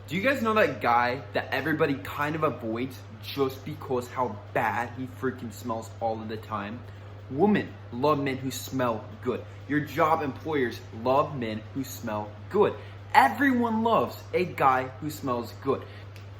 Do you guys know that guy that everybody kind of avoids just because how bad he freaking smells all of the time? Women love men who smell good. Your job employers love men who smell good. Everyone loves a guy who smells good.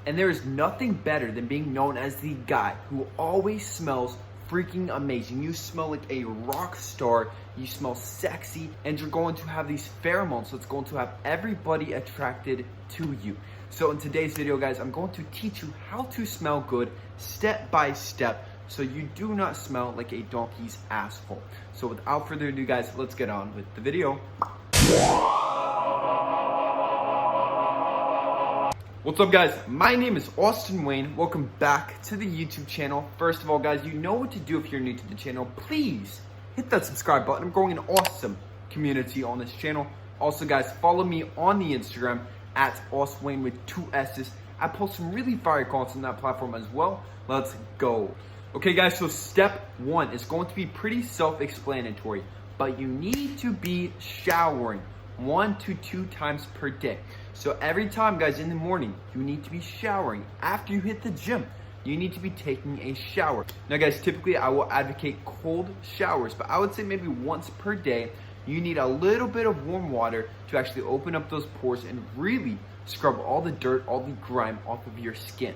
And there is nothing better than being known as the guy who always smells freaking amazing. You smell like a rock star, you smell sexy, and you're going to have these pheromones that's going to have everybody attracted to you. So in today's video, guys, I'm going to teach you how to smell good step by step so you do not smell like a donkey's asshole. So without further ado, guys, let's get on with the video. What's up, guys? My name is Austin Wayne. Welcome back to the YouTube channel. First of all, guys, you know what to do if you're new to the channel. Please hit that subscribe button. I'm growing an awesome community on this channel. Also, guys, follow me on the Instagram at Austin with 2 S's. I post some really fire content on that platform as well. Let's go. Okay, guys, so step 1 is going to be pretty self-explanatory, but you need to be showering 1 to 2 times per day. So every time, guys, in the morning, you need to be showering. After you hit the gym, you need to be taking a shower. Now, guys, typically I will advocate cold showers, but I would say maybe once per day. You need a little bit of warm water to actually open up those pores and really scrub all the dirt, all the grime off of your skin.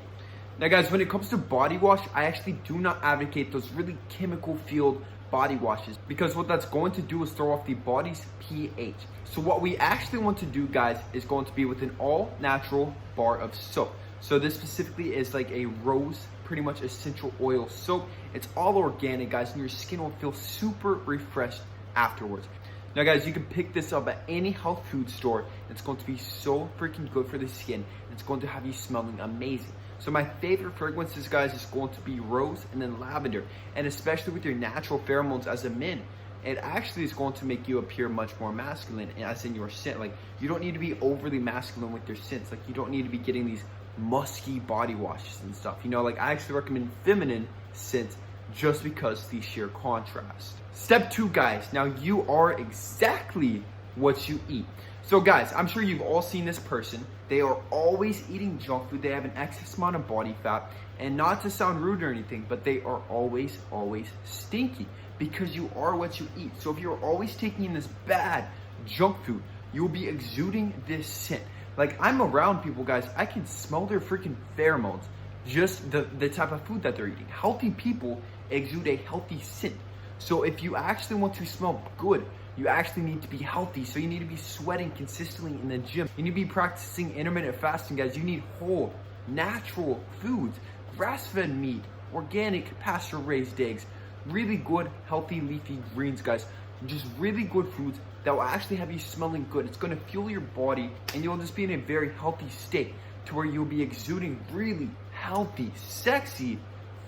Now, guys, when it comes to body wash, I actually do not advocate those really chemical-filled body washes, because what that's going to do is throw off the body's pH. So what we actually want to do, guys, is going to be with an all-natural bar of soap. So this specifically is like a rose, pretty much essential oil soap. It's all organic, guys, and your skin will feel super refreshed afterwards. Now, guys, you can pick this up at any health food store. It's going to be so freaking good for the skin. It's going to have you smelling amazing. So my favorite fragrances, guys, is going to be rose and then lavender. And especially with your natural pheromones as a man, it actually is going to make you appear much more masculine, as in your scent. Like, you don't need to be overly masculine with your scents. Like, you don't need to be getting these musky body washes and stuff. You know, like, I actually recommend feminine scents just because the sheer contrast. Step 2, guys. Now, you are exactly what you eat. So, guys, I'm sure you've all seen this person. They are always eating junk food. They have an excess amount of body fat. And not to sound rude or anything, but they are always stinky, because you are what you eat. So if you're always taking in this bad junk food, you will be exuding this scent. Like, I'm around people, guys, I can smell their freaking pheromones, just the type of food that they're eating. Healthy people exude a healthy scent. So if you actually want to smell good, you actually need to be healthy. So you need to be sweating consistently in the gym. You need to be practicing intermittent fasting, guys. You need whole, natural foods, grass-fed meat, organic, pasture-raised eggs, really good, healthy, leafy greens, guys. Just really good foods that will actually have you smelling good. It's going to fuel your body, and you'll just be in a very healthy state to where you'll be exuding really healthy, sexy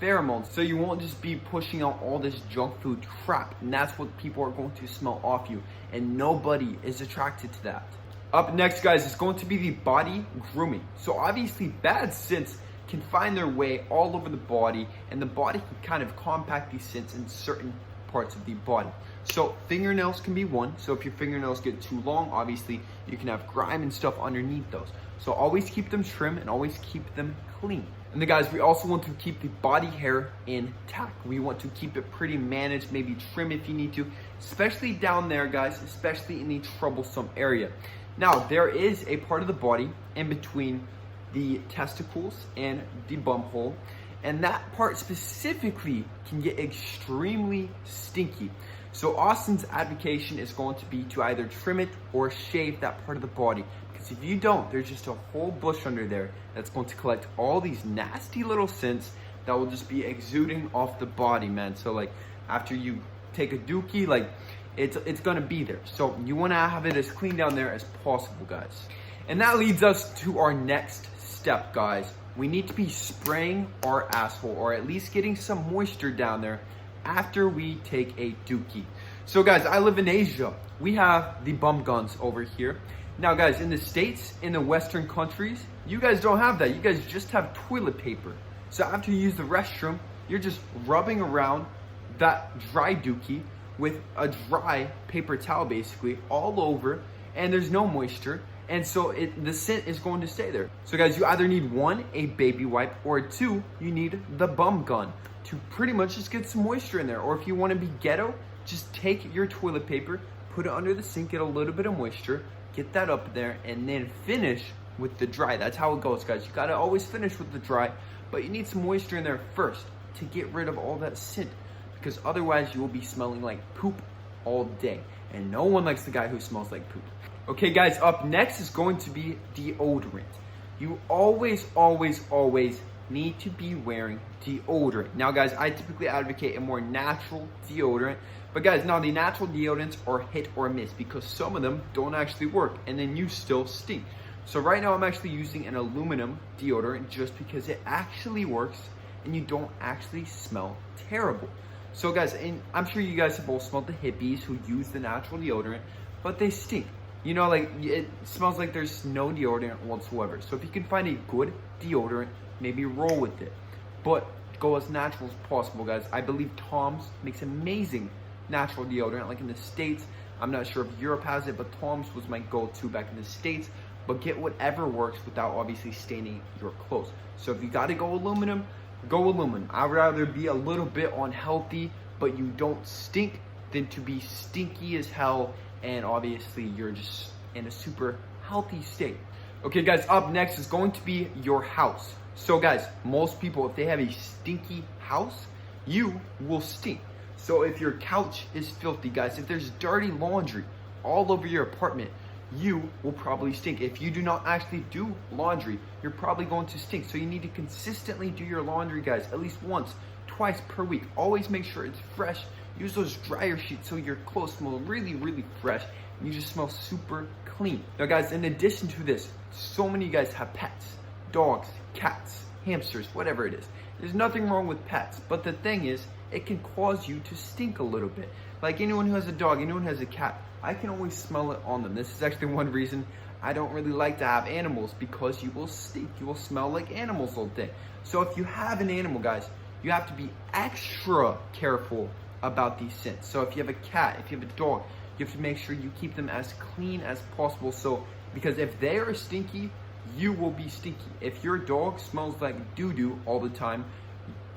pheromones. So you won't just be pushing out all this junk food crap, and that's what people are going to smell off you, and nobody is attracted to that. Up next, guys, is going to be the body grooming. So obviously, bad scents can find their way all over the body, and the body can kind of compact these scents in certain parts of the body. So fingernails can be one. So if your fingernails get too long, obviously you can have grime and stuff underneath those. So always keep them trim and always keep them clean. And then, guys, we also want to keep the body hair intact. We want to keep it pretty managed, maybe trim if you need to, especially down there, guys, especially in the troublesome area. Now, there is a part of the body in between the testicles and the bum hole, and that part specifically can get extremely stinky. So Austin's advocation is going to be to either trim it or shave that part of the body, because if you don't, there's just a whole bush under there that's going to collect all these nasty little scents that will just be exuding off the body, man. So like, after you take a dookie, like, it's gonna be there. So you want to have it as clean down there as possible, guys. And that leads us to our next step, guys. We need to be spraying our asshole, or at least getting some moisture down there after we take a dookie. So, guys, I live in Asia. We have the bum guns over here. Now, guys, in the States, in the Western countries, you guys don't have that. You guys just have toilet paper. So after you use the restroom, you're just rubbing around that dry dookie with a dry paper towel, basically, all over, and there's no moisture, And so the scent is going to stay there. So guys, you either need one, a baby wipe, or two, you need the bum gun to pretty much just get some moisture in there. Or if you want to be ghetto, just take your toilet paper, put it under the sink, get a little bit of moisture, get that up there, and then finish with the dry. That's how it goes, guys. You gotta always finish with the dry, but you need some moisture in there first to get rid of all that scent, because otherwise you will be smelling like poop all day, and no one likes the guy who smells like poop. Okay guys, up next is going to be deodorant. You always need to be wearing deodorant. Now guys, I typically advocate a more natural deodorant, but guys, now the natural deodorants are hit or miss because some of them don't actually work and then you still stink. So right now I'm actually using an aluminum deodorant just because it actually works and you don't actually smell terrible. So guys, and I'm sure you guys have all smelled the hippies who use the natural deodorant, but they stink. You know, like it smells like there's no deodorant whatsoever. So if you can find a good deodorant, maybe roll with it, but go as natural as possible, guys. I believe Tom's makes amazing natural deodorant, like in the States. I'm not sure if Europe has it, but Tom's was my go-to back in the States. But get whatever works without obviously staining your clothes. So if you gotta go aluminum, go aluminum. I'd rather be a little bit unhealthy, but you don't stink, than to be stinky as hell and obviously you're just in a super healthy state. Okay guys, up next is going to be your house. So guys, most people, if they have a stinky house, you will stink. So if your couch is filthy, guys, if there's dirty laundry all over your apartment, you will probably stink. If you do not actually do laundry, you're probably going to stink. So you need to consistently do your laundry, guys, at least once, twice per week. Always make sure it's fresh. Use those dryer sheets so your clothes smell really fresh and you just smell super clean. Now guys, in addition to this, so many of you guys have pets, dogs, cats, hamsters, whatever it is. There's nothing wrong with pets, but the thing is, it can cause you to stink a little bit. Like anyone who has a dog, anyone who has a cat, I can always smell it on them. This is actually one reason I don't really like to have animals, because you will stink. You will smell like animals all day. So if you have an animal, guys, you have to be extra careful about these scents. So if you have a cat, if you have a dog, you have to make sure you keep them as clean as possible. So, because if they are stinky, you will be stinky. If your dog smells like doo-doo all the time,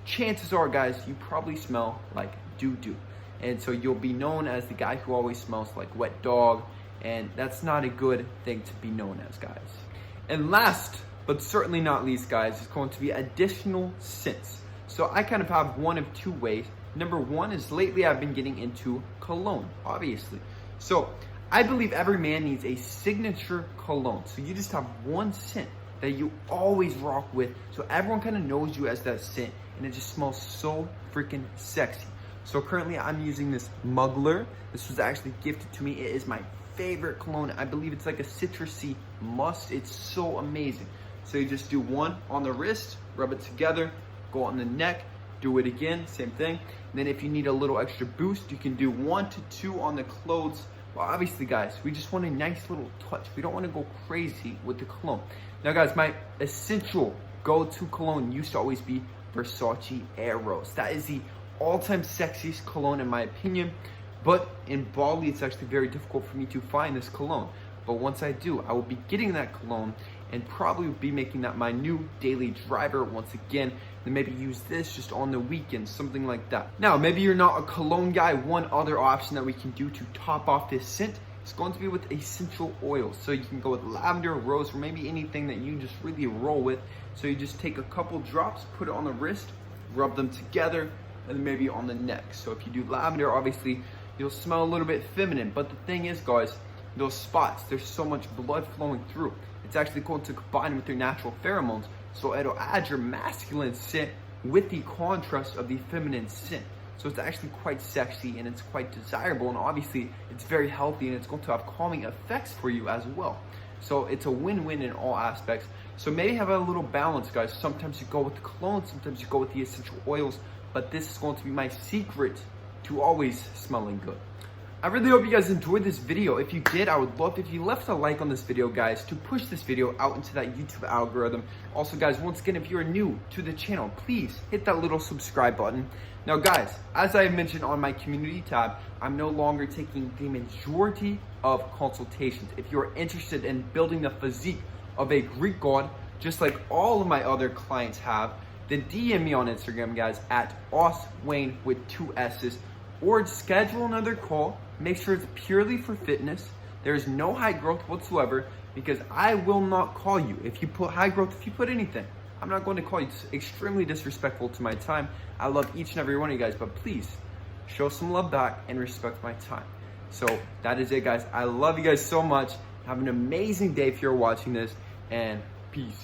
chances are, guys, you probably smell like doo-doo. And so you'll be known as the guy who always smells like wet dog, and that's not a good thing to be known as, guys. And last, but certainly not least, guys, is going to be additional scents. So I kind of have one of two ways. Number one is lately I've been getting into cologne, obviously. So I believe every man needs a signature cologne. So you just have one scent that you always rock with, so everyone kind of knows you as that scent, and it just smells so freaking sexy. So currently I'm using this Muggler. This was actually gifted to me. It is my favorite cologne. I believe it's like a citrusy must. It's so amazing. So you just do one on the wrist, rub it together, go on the neck, do it again, same thing. And then if you need a little extra boost, you can do 1 to 2 on the clothes. Well, obviously, guys, we just want a nice little touch. We don't want to go crazy with the cologne. Now, guys, my essential go-to cologne used to always be Versace Eros. That is the all-time sexiest cologne in my opinion. But in Bali, it's actually very difficult for me to find this cologne. But once I do, I will be getting that cologne and probably be making that my new daily driver once again. Then maybe use this just on the weekends, something like that. Now, maybe you're not a cologne guy. One other option that we can do to top off this scent is going to be with essential oils. So you can go with lavender, rose, or maybe anything that you just really roll with. So you just take a couple drops, put it on the wrist, rub them together, and then maybe on the neck. So if you do lavender, obviously you'll smell a little bit feminine. But the thing is, guys, those spots, there's so much blood flowing through. It's actually going to combine with your natural pheromones. So it'll add your masculine scent with the contrast of the feminine scent. So it's actually quite sexy and it's quite desirable, and obviously it's very healthy and it's going to have calming effects for you as well. So it's a win-win in all aspects. So maybe have a little balance, guys. Sometimes you go with the cologne, sometimes you go with the essential oils, but this is going to be my secret to always smelling good. I really hope you guys enjoyed this video. If you did, I would love if you left a like on this video, guys, to push this video out into that YouTube algorithm. Also, guys, once again, if you are new to the channel, please hit that little subscribe button. Now, guys, as I mentioned on my community tab, I'm no longer taking the majority of consultations. If you're interested in building the physique of a Greek god, just like all of my other clients have, then DM me on Instagram, guys, at oswayne with 2 S's, or schedule another call. Make sure it's purely for fitness. There is no high growth whatsoever, because I will not call you if you put high growth, if you put anything. I'm not going to call you. It's extremely disrespectful to my time. I love each and every one of you guys, but please show some love back and respect my time. So that is it, guys. I love you guys so much. Have an amazing day if you're watching this, and peace.